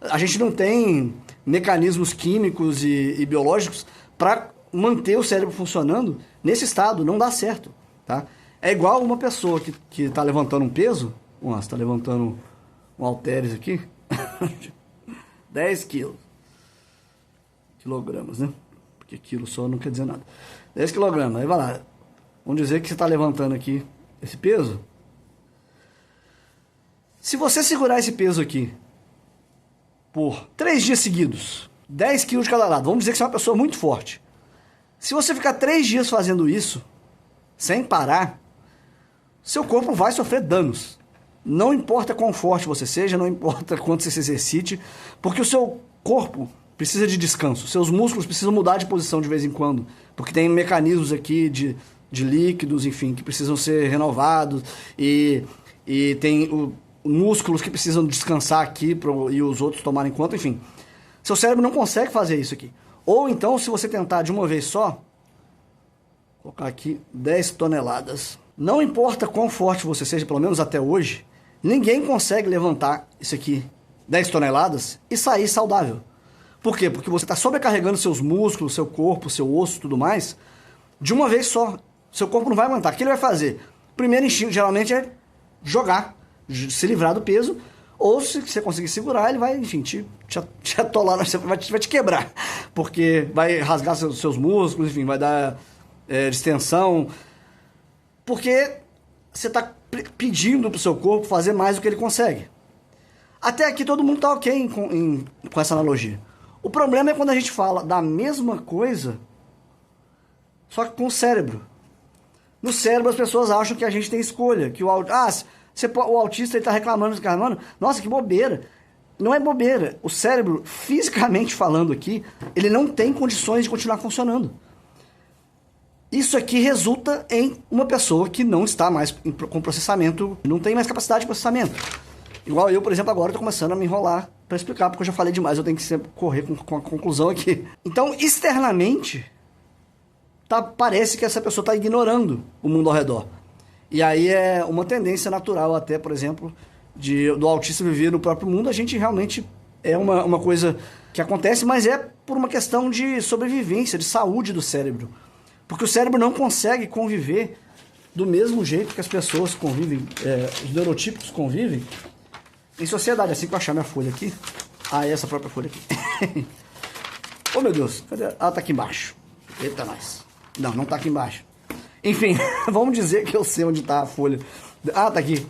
A gente não tem mecanismos químicos e biológicos para manter o cérebro funcionando nesse estado, não dá certo, tá? É igual uma pessoa que tá levantando um peso. Você está levantando um halteres aqui. 10 quilos. Quilogramas, né? Porque quilo só não quer dizer nada. 10 quilogramas. Aí vai lá. Vamos dizer que você está levantando aqui esse peso. Se você segurar esse peso aqui por 3 dias seguidos, 10 quilos de cada lado, vamos dizer que você é uma pessoa muito forte. Se você ficar 3 dias fazendo isso, sem parar, seu corpo vai sofrer danos. Não importa quão forte você seja, não importa quanto você se exercite, porque o seu corpo precisa de descanso. Seus músculos precisam mudar de posição de vez em quando, porque tem mecanismos aqui de líquidos, enfim, que precisam ser renovados, e tem músculos que precisam descansar aqui e os outros tomarem conta, enfim. Seu cérebro não consegue fazer isso aqui. Ou então, se você tentar de uma vez só, vou colocar aqui 10 toneladas. Não importa quão forte você seja, pelo menos até hoje, ninguém consegue levantar isso aqui, 10 toneladas, e sair saudável. Por quê? Porque você está sobrecarregando seus músculos, seu corpo, seu osso e tudo mais, de uma vez só. Seu corpo não vai aguentar. O que ele vai fazer? O primeiro instinto, geralmente, é jogar, se livrar do peso, ou se você conseguir segurar, ele vai, enfim, te atolar, vai te quebrar, porque vai rasgar seus músculos, enfim, vai dar distensão, porque você está pedindo para o seu corpo fazer mais do que ele consegue. Até aqui todo mundo tá ok com essa analogia. O problema é quando a gente fala da mesma coisa, só que com o cérebro. No cérebro as pessoas acham que a gente tem escolha, que o autista está reclamando, nossa, que bobeira. Não é bobeira. O cérebro, fisicamente falando aqui, ele não tem condições de continuar funcionando. Isso aqui resulta em uma pessoa que não está mais com processamento, não tem mais capacidade de processamento. Igual eu, por exemplo, agora estou começando a me enrolar para explicar, porque eu já falei demais, eu tenho que sempre correr com a conclusão aqui. Então, externamente, parece que essa pessoa está ignorando o mundo ao redor. E aí é uma tendência natural até, por exemplo, do autista viver no próprio mundo. A gente realmente é uma coisa que acontece, mas é por uma questão de sobrevivência, de saúde do cérebro. Porque o cérebro não consegue conviver do mesmo jeito que as pessoas convivem, os neurotípicos convivem em sociedade. Assim que eu achar minha folha aqui. Essa própria folha aqui. Oh, meu Deus, cadê? Tá aqui embaixo. Eita, nós. Não tá aqui embaixo. Enfim, vamos dizer que eu sei onde tá a folha. Tá aqui.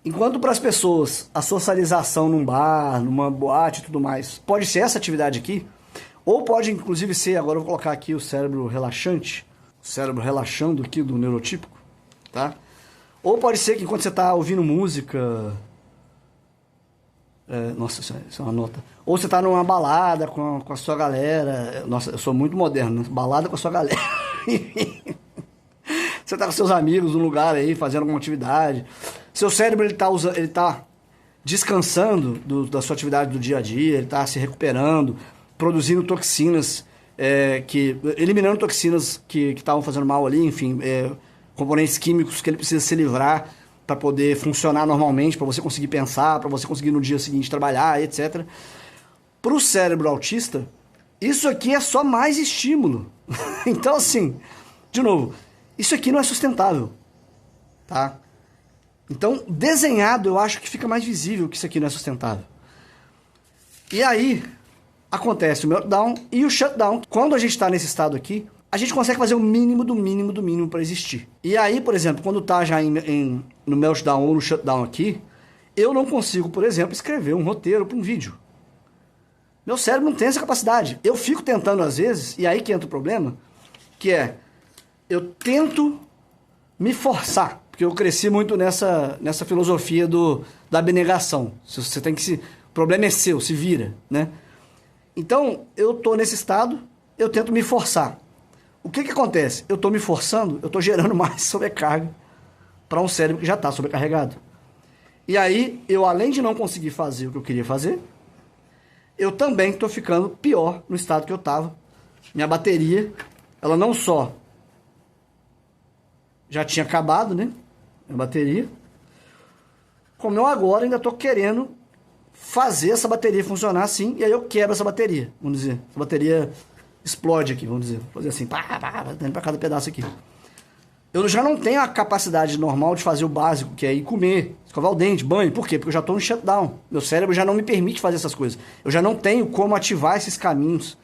Enquanto para as pessoas a socialização num bar, numa boate e tudo mais, pode ser essa atividade aqui, ou pode inclusive ser, agora eu vou colocar aqui o cérebro relaxante, o cérebro relaxando aqui do neurotípico, tá? Ou pode ser que enquanto você está ouvindo música... nossa, isso é uma nota. Ou você está numa balada com a sua galera. Nossa, eu sou muito moderno, né? Balada com a sua galera. Você está com seus amigos num lugar aí, fazendo alguma atividade. Seu cérebro ele tá descansando da sua atividade do dia a dia, ele está se recuperando, produzindo toxinas, eliminando toxinas que estavam fazendo mal ali, enfim, componentes químicos que ele precisa se livrar para poder funcionar normalmente, para você conseguir pensar, para você conseguir no dia seguinte trabalhar, etc. Para o cérebro autista, isso aqui é só mais estímulo. Então, assim, de novo, isso aqui não é sustentável, tá? Então, desenhado, eu acho que fica mais visível que isso aqui não é sustentável. E aí, acontece o meltdown e o shutdown. Quando a gente está nesse estado aqui, a gente consegue fazer o mínimo do mínimo do mínimo para existir. E aí, por exemplo, quando tá já no meltdown ou no shutdown aqui, eu não consigo, por exemplo, escrever um roteiro para um vídeo. Meu cérebro não tem essa capacidade. Eu fico tentando às vezes, e aí que entra o problema, que eu tento me forçar, porque eu cresci muito nessa filosofia da abnegação. Você tem que o problema é seu, se vira, né? Então, eu tô nesse estado, eu tento me forçar. O que acontece? Eu estou me forçando, eu estou gerando mais sobrecarga para um cérebro que já está sobrecarregado. E aí, eu além de não conseguir fazer o que eu queria fazer, eu também estou ficando pior no estado que eu estava. Minha bateria, ela não só já tinha acabado, né? Minha bateria. Como eu agora ainda estou querendo fazer essa bateria funcionar assim, e aí eu quebro essa bateria, vamos dizer. Essa bateria explode aqui, vamos dizer. Vou fazer assim, dando para cada pedaço aqui. Eu já não tenho a capacidade normal de fazer o básico, que é ir comer, escovar o dente, banho. Por quê? Porque eu já estou no shutdown. Meu cérebro já não me permite fazer essas coisas. Eu já não tenho como ativar esses caminhos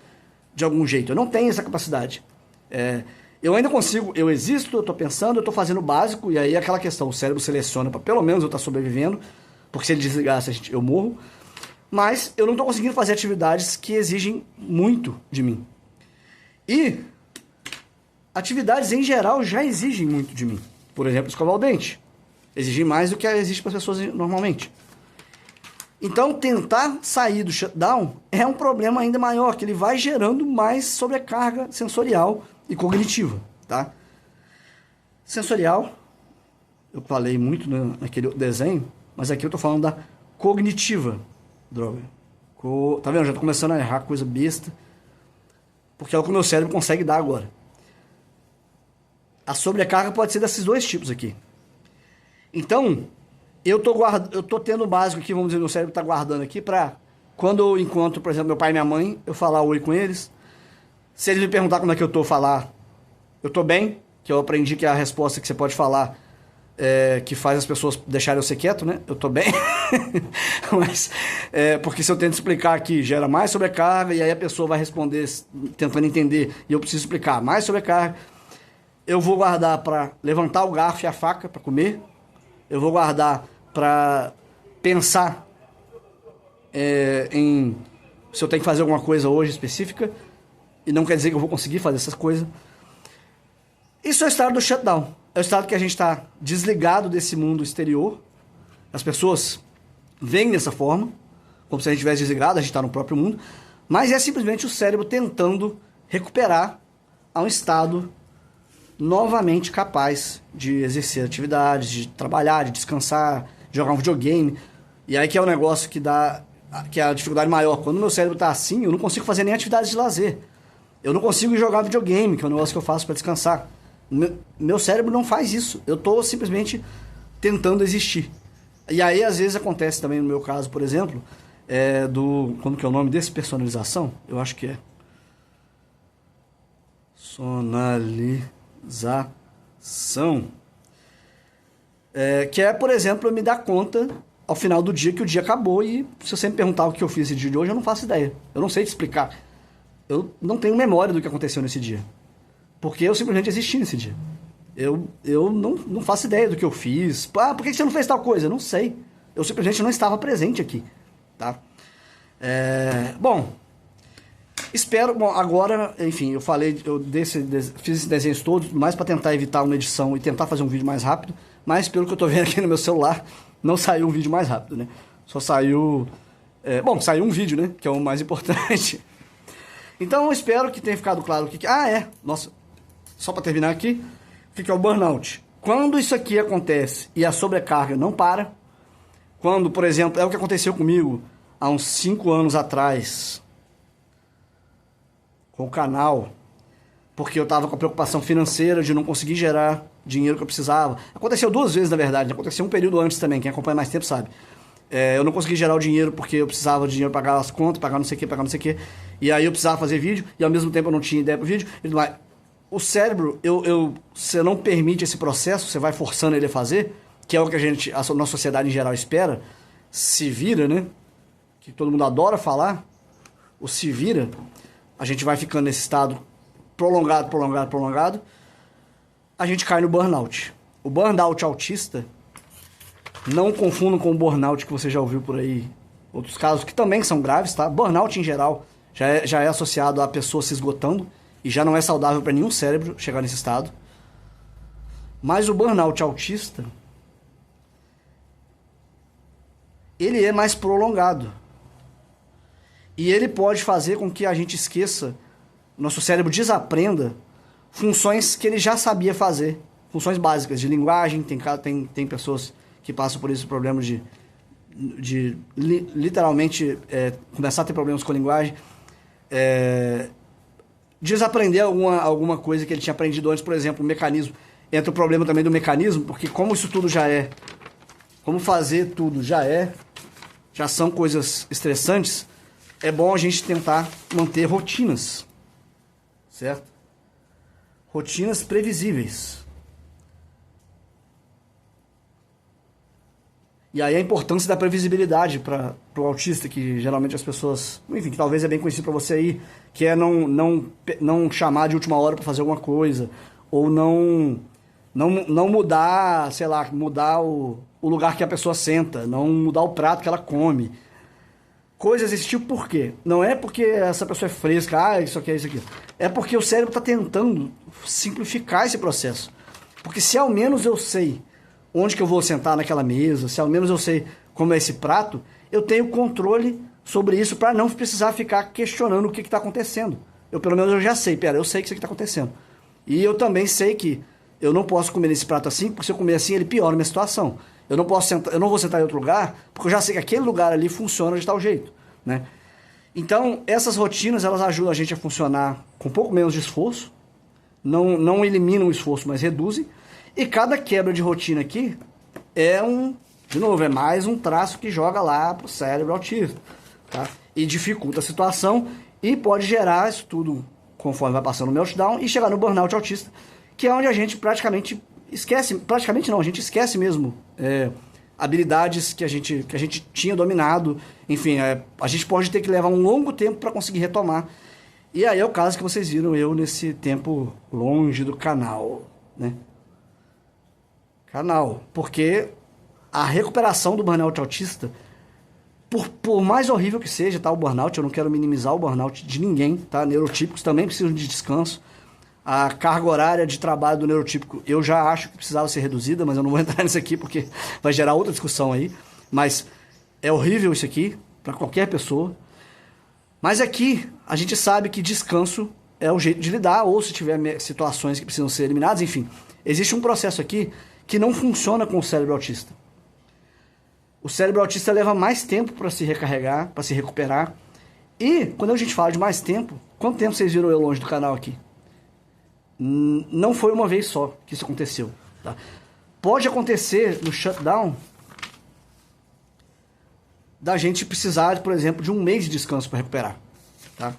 de algum jeito. Eu não tenho essa capacidade. Eu ainda consigo, eu existo, eu estou pensando, eu estou fazendo o básico, e aí é aquela questão, o cérebro seleciona para pelo menos eu estar sobrevivendo, porque se ele desligasse eu morro. Mas eu não estou conseguindo fazer atividades que exigem muito de mim. E atividades em geral já exigem muito de mim. Por exemplo, escovar o dente. Exigem mais do que exige para as pessoas normalmente. Então, tentar sair do shutdown é um problema ainda maior, que ele vai gerando mais sobrecarga sensorial e cognitiva, tá? Sensorial, eu falei muito naquele desenho, mas aqui eu tô falando da cognitiva, droga. Tá vendo? Já tô começando a errar coisa besta, porque é o que o meu cérebro consegue dar agora. A sobrecarga pode ser desses dois tipos aqui. Então, eu tô tendo o básico aqui, vamos dizer, meu cérebro tá guardando aqui pra quando eu encontro, por exemplo, meu pai e minha mãe, eu falar oi com eles. Se eles me perguntar como é que eu tô, falar, eu tô bem, que eu aprendi que é a resposta que você pode falar que faz as pessoas deixarem eu ser quieto, né? Eu tô bem. Mas, porque se eu tento explicar aqui, gera mais sobrecarga, e aí a pessoa vai responder tentando entender, e eu preciso explicar mais sobrecarga. Eu vou guardar para levantar o garfo e a faca para comer. Eu vou guardar para pensar em se eu tenho que fazer alguma coisa hoje específica, e não quer dizer que eu vou conseguir fazer essas coisas. Isso é o estado do shutdown. É o estado que a gente está desligado desse mundo exterior. As pessoas veem dessa forma, como se a gente estivesse desligado, a gente está no próprio mundo, mas é simplesmente o cérebro tentando recuperar a um estado novamente capaz de exercer atividades, de trabalhar, de descansar, de jogar um videogame. E aí que é o negócio que é a dificuldade maior. Quando o meu cérebro está assim, eu não consigo fazer nem atividades de lazer. Eu não consigo jogar videogame, que é o negócio que eu faço para descansar. Meu cérebro não faz isso. Eu estou simplesmente tentando existir. E aí, às vezes, acontece também no meu caso, por exemplo, como que é o nome desse? Personalização? Eu acho que é. Personalização. Que é, por exemplo, eu me dar conta ao final do dia que o dia acabou e se você me perguntar o que eu fiz esse dia de hoje, eu não faço ideia. Eu não sei te explicar. Eu não tenho memória do que aconteceu nesse dia. Porque eu simplesmente existi nesse dia. Eu não faço ideia do que eu fiz. Ah, por que você não fez tal coisa? Eu não sei. Eu simplesmente não estava presente aqui. Tá? Bom, espero... Bom, agora, enfim, eu falei, fiz esses desenhos todos, mais para tentar evitar uma edição e tentar fazer um vídeo mais rápido. Mas pelo que eu tô vendo aqui no meu celular, não saiu um vídeo mais rápido, né? Só saiu... saiu um vídeo, né? Que é o mais importante. Então, eu espero que tenha ficado claro o que... Nossa, só para terminar aqui, o que é o burnout? Quando isso aqui acontece e a sobrecarga não para, quando, por exemplo, é o que aconteceu comigo há uns 5 anos atrás, com o canal, porque eu estava com a preocupação financeira de não conseguir gerar dinheiro que eu precisava. Aconteceu 2 vezes, na verdade. Aconteceu um período antes também, quem acompanha mais tempo sabe. Eu não consegui gerar o dinheiro porque eu precisava de dinheiro para pagar as contas, pagar não sei o que. E aí eu precisava fazer vídeo e ao mesmo tempo eu não tinha ideia pro vídeo. O cérebro, você não permite esse processo, você vai forçando ele a fazer, que é o que a nossa sociedade em geral espera. Se vira, né? Que todo mundo adora falar. O se vira. A gente vai ficando nesse estado prolongado. A gente cai no burnout. O burnout autista, não confundam com o burnout que você já ouviu por aí. Outros casos que também são graves, tá? Burnout em geral já é associado a pessoa se esgotando e já não é saudável para nenhum cérebro chegar nesse estado. Mas o burnout autista, ele é mais prolongado. E ele pode fazer com que a gente esqueça, nosso cérebro desaprenda funções que ele já sabia fazer. Funções básicas de linguagem. Tem pessoas que passam por esse problema de literalmente começar a ter problemas com a linguagem. Desaprender alguma coisa que ele tinha aprendido antes, por exemplo, o mecanismo. Entra o problema também do mecanismo, porque como isso tudo como fazer tudo já são coisas estressantes, é bom a gente tentar manter rotinas, certo? Rotinas previsíveis. E aí a importância da previsibilidade para o autista, que geralmente as pessoas, enfim, que talvez é bem conhecido para você aí, que é não chamar de última hora para fazer alguma coisa, ou não mudar, sei lá, mudar o lugar que a pessoa senta, não mudar o prato que ela come. Coisas desse tipo, por quê? Não é porque essa pessoa é fresca, isso aqui, isso aqui. É porque o cérebro está tentando simplificar esse processo. Porque se ao menos eu sei onde que eu vou sentar naquela mesa, se ao menos eu sei como é esse prato, eu tenho controle sobre isso para não precisar ficar questionando o que está acontecendo. Pelo menos eu já sei, eu sei que isso aqui está acontecendo. E eu também sei que eu não posso comer nesse prato assim, porque se eu comer assim ele piora a minha situação. Eu não vou sentar em outro lugar, porque eu já sei que aquele lugar ali funciona de tal jeito, né? Então, essas rotinas, elas ajudam a gente a funcionar com um pouco menos de esforço, não eliminam o esforço, mas reduzem. E cada quebra de rotina aqui é mais um traço que joga lá pro cérebro autista, tá? E dificulta a situação e pode gerar isso tudo conforme vai passando o meltdown e chegar no burnout autista, que é onde a gente praticamente esquece, a gente esquece mesmo habilidades que a gente tinha dominado. Enfim, a gente pode ter que levar um longo tempo para conseguir retomar. E aí é o caso que vocês viram eu nesse tempo longe do canal, né? Porque a recuperação do burnout autista, por mais horrível que seja, tá, o burnout, eu não quero minimizar o burnout de ninguém, tá? Neurotípicos também precisam de descanso. A carga horária de trabalho do neurotípico eu já acho que precisava ser reduzida, mas eu não vou entrar nisso aqui porque vai gerar outra discussão aí. Mas é horrível isso aqui para qualquer pessoa. Mas aqui a gente sabe que descanso é o jeito de lidar, ou se tiver situações que precisam ser eliminadas, enfim. Existe um processo aqui que não funciona com o cérebro autista. O cérebro autista leva mais tempo para se recarregar, para se recuperar. E quando a gente fala de mais tempo, quanto tempo vocês viram eu longe do canal aqui? Não foi uma vez só que isso aconteceu. Tá? Pode acontecer no shutdown da gente precisar, por exemplo, de um mês de descanso para recuperar. Tá?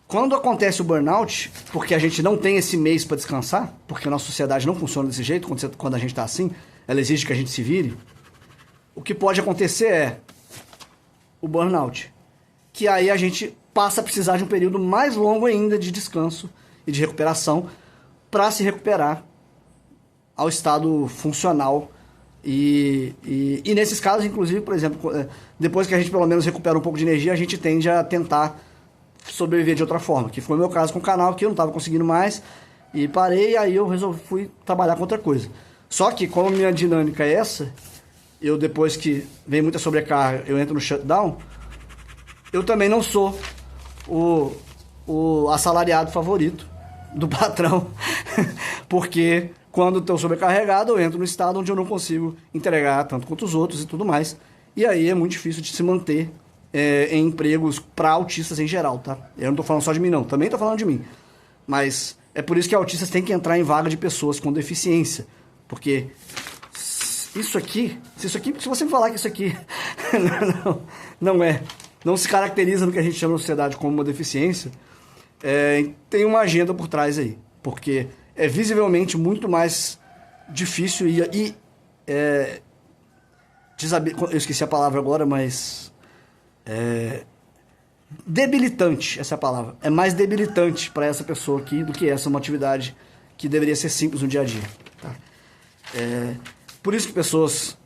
Quando acontece o burnout, porque a gente não tem esse mês para descansar, porque a nossa sociedade não funciona desse jeito, quando a gente está assim, ela exige que a gente se vire, o que pode acontecer é o burnout, que aí a gente passa a precisar de um período mais longo ainda de descanso e de recuperação para se recuperar ao estado funcional. E nesses casos, inclusive, por exemplo, depois que a gente pelo menos recupera um pouco de energia, a gente tende a tentar sobreviver de outra forma, que foi o meu caso com o canal, que eu não estava conseguindo mais e parei, aí eu fui trabalhar com outra coisa. Só que como a minha dinâmica é essa, eu depois que vem muita sobrecarga, eu entro no shutdown, eu também não sou o assalariado favorito do patrão, porque quando estou sobrecarregado, eu entro no estado onde eu não consigo entregar tanto quanto os outros e tudo mais, e aí é muito difícil de se manter em empregos para autistas em geral, tá? Eu não estou falando só de mim, não, também estou falando de mim, mas é por isso que autistas têm que entrar em vaga de pessoas com deficiência, porque se você me falar que isso aqui não se caracteriza no que a gente chama na sociedade como uma deficiência, tem uma agenda por trás aí, porque é visivelmente muito mais difícil eu esqueci a palavra agora, mas debilitante, essa é a palavra. É mais debilitante para essa pessoa aqui do que uma atividade que deveria ser simples no dia a dia. Tá? Por isso que pessoas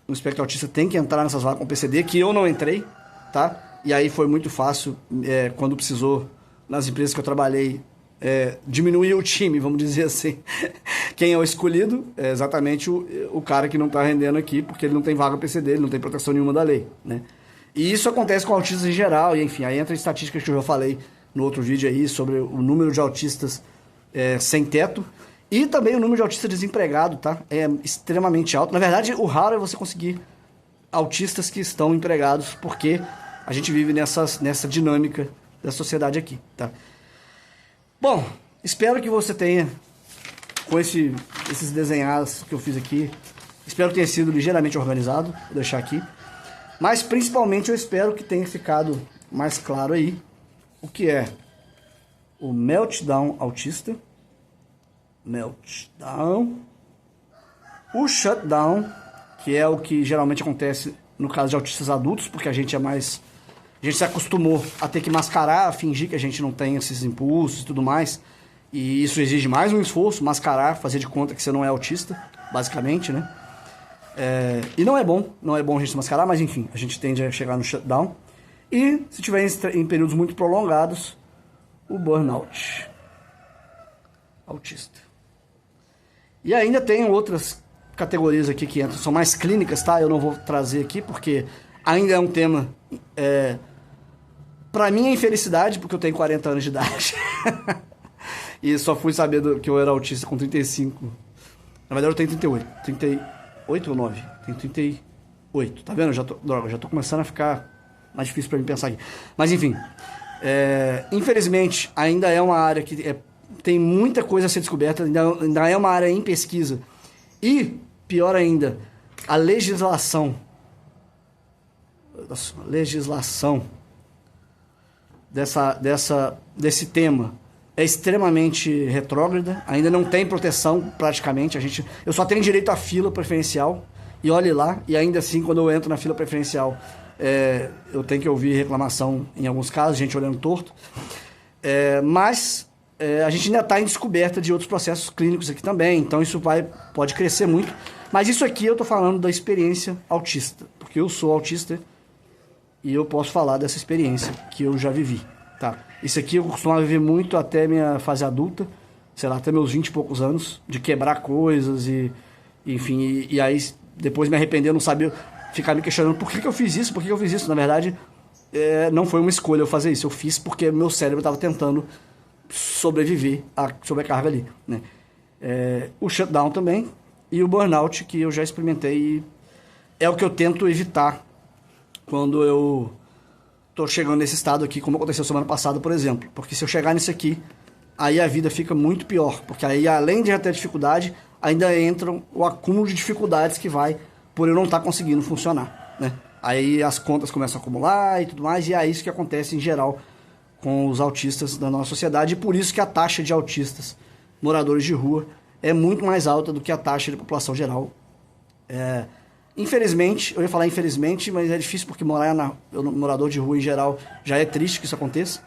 no espectro autista têm que entrar nessas vagas com PCD, que eu não entrei, tá? E aí foi muito fácil, quando precisou, nas empresas que eu trabalhei, diminuir o time, vamos dizer assim. Quem é o escolhido é exatamente o cara que não está rendendo aqui, porque ele não tem vaga PCD, ele não tem proteção nenhuma da lei, né? E isso acontece com autistas em geral, e enfim, aí entra estatísticas que eu já falei no outro vídeo aí, sobre o número de autistas sem teto, e também o número de autistas desempregados, tá? É extremamente alto. Na verdade, o raro é você conseguir autistas que estão empregados, porque a gente vive nessa dinâmica da sociedade aqui, tá? Bom, espero que você tenha, com esses desenhados que eu fiz aqui, espero que tenha sido ligeiramente organizado, vou deixar aqui. Mas principalmente eu espero que tenha ficado mais claro aí o que é o meltdown autista, o shutdown, que é o que geralmente acontece no caso de autistas adultos, porque a gente se acostumou a ter que mascarar, a fingir que a gente não tem esses impulsos e tudo mais, e isso exige mais um esforço, mascarar, fazer de conta que você não é autista, basicamente, né? E não é bom a gente se mascarar, mas enfim, a gente tende a chegar no shutdown. E se tiver em períodos muito prolongados, o burnout autista. E ainda tem outras categorias aqui que entram, são mais clínicas, tá? Eu não vou trazer aqui porque ainda é um tema, pra minha infelicidade, porque eu tenho 40 anos de idade. E só fui saber que eu era autista com 35. Na verdade eu tenho 38 ou 9? Tem 38. Tá vendo? Já tô começando a ficar mais difícil pra mim pensar aqui. Mas enfim. Infelizmente, ainda é uma área que tem muita coisa a ser descoberta. Ainda é uma área em pesquisa. E, pior ainda, a legislação desse tema é extremamente retrógrada, ainda não tem proteção praticamente, eu só tenho direito à fila preferencial, e olhe lá, e ainda assim quando eu entro na fila preferencial, eu tenho que ouvir reclamação em alguns casos, gente olhando torto, mas a gente ainda está em descoberta de outros processos clínicos aqui também, então isso pode crescer muito. Mas isso aqui eu estou falando da experiência autista, porque eu sou autista e eu posso falar dessa experiência que eu já vivi, tá? Isso aqui eu costumava viver muito até minha fase adulta, sei lá, até meus 20 e poucos anos, de quebrar coisas enfim, e aí depois me arrepender, não sabia, ficar me questionando por que eu fiz isso, por que eu fiz isso. Na verdade, não foi uma escolha eu fazer isso, eu fiz porque meu cérebro estava tentando sobreviver à sobrecarga ali, né? O shutdown também e o burnout, que eu já experimentei, e é o que eu tento evitar quando eu tô chegando nesse estado aqui, como aconteceu semana passada, por exemplo. Porque se eu chegar nisso aqui, aí a vida fica muito pior, porque aí, além de já ter dificuldade, ainda entra o acúmulo de dificuldades que vai por eu não estar conseguindo funcionar, né? Aí as contas começam a acumular e tudo mais, e é isso que acontece em geral com os autistas da nossa sociedade, e por isso que a taxa de autistas moradores de rua é muito mais alta do que a taxa de população geral. Infelizmente, eu ia falar infelizmente, mas é difícil porque morador de rua em geral já é triste que isso aconteça,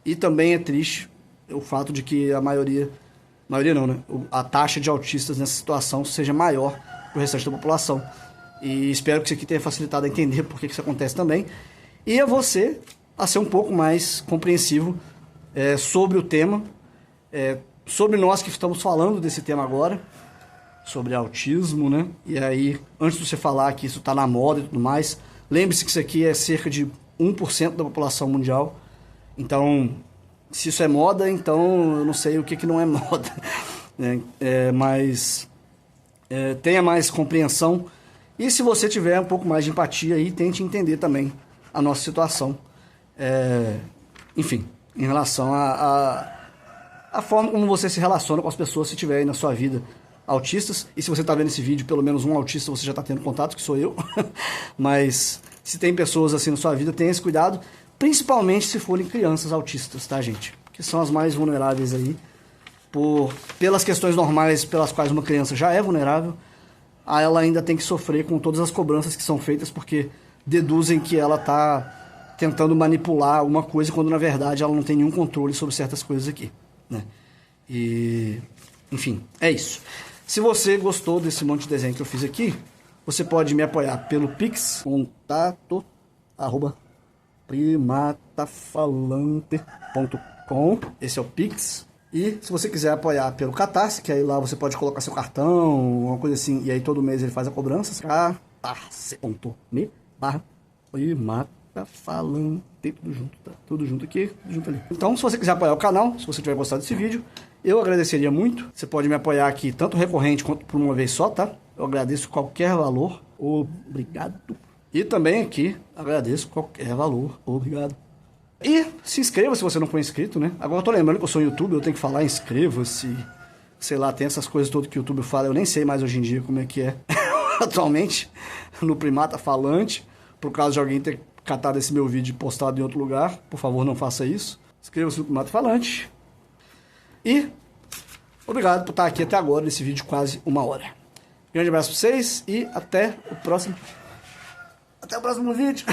e também é triste o fato de que a maioria não, né? A taxa de autistas nessa situação seja maior que o restante da população. E espero que isso aqui tenha facilitado a entender por que isso acontece também. E a você a ser um pouco mais compreensivo sobre o tema, sobre nós que estamos falando desse tema agora, sobre autismo, né? E aí, antes de você falar que isso está na moda e tudo mais, lembre-se que isso aqui é cerca de 1% da população mundial. Então, se isso é moda, então eu não sei o que não é moda. Mas tenha mais compreensão. E se você tiver um pouco mais de empatia aí, tente entender também a nossa situação. Enfim, em relação a forma como você se relaciona com as pessoas se tiver aí na sua vida autistas. E se você está vendo esse vídeo, pelo menos um autista você já está tendo contato, que sou eu. Mas se tem pessoas assim na sua vida, tenha esse cuidado, principalmente se forem crianças autistas, tá, gente? Que são as mais vulneráveis aí, pelas questões normais pelas quais uma criança já é vulnerável, ela ainda tem que sofrer com todas as cobranças que são feitas, porque deduzem que ela está tentando manipular alguma coisa, quando na verdade ela não tem nenhum controle sobre certas coisas aqui, né? E, enfim, é isso. Se você gostou desse monte de desenho que eu fiz aqui, você pode me apoiar pelo Pix, contato@primatafalante.com. Esse é o Pix. E se você quiser apoiar pelo Catarse, que aí lá você pode colocar seu cartão, uma coisa assim, e aí todo mês ele faz a cobrança, catarse.me/primatafalante, tudo junto, tá? Tudo junto aqui, tudo junto ali. Então, se você quiser apoiar o canal, se você tiver gostado desse vídeo, eu agradeceria muito. Você pode me apoiar aqui, tanto recorrente quanto por uma vez só, tá? Eu agradeço qualquer valor. Obrigado. E também aqui, agradeço qualquer valor. Obrigado. E se inscreva se você não for inscrito, né? Agora eu tô lembrando que eu sou no YouTube, eu tenho que falar inscreva-se. Sei lá, tem essas coisas todas que o YouTube fala. Eu nem sei mais hoje em dia como é que é. Atualmente, no Primata Falante. Por causa de alguém ter catado esse meu vídeo e postado em outro lugar. Por favor, não faça isso. Inscreva-se no Primata Falante. E obrigado por estar aqui até agora, nesse vídeo quase 1 hora. Grande abraço pra vocês e até o próximo vídeo.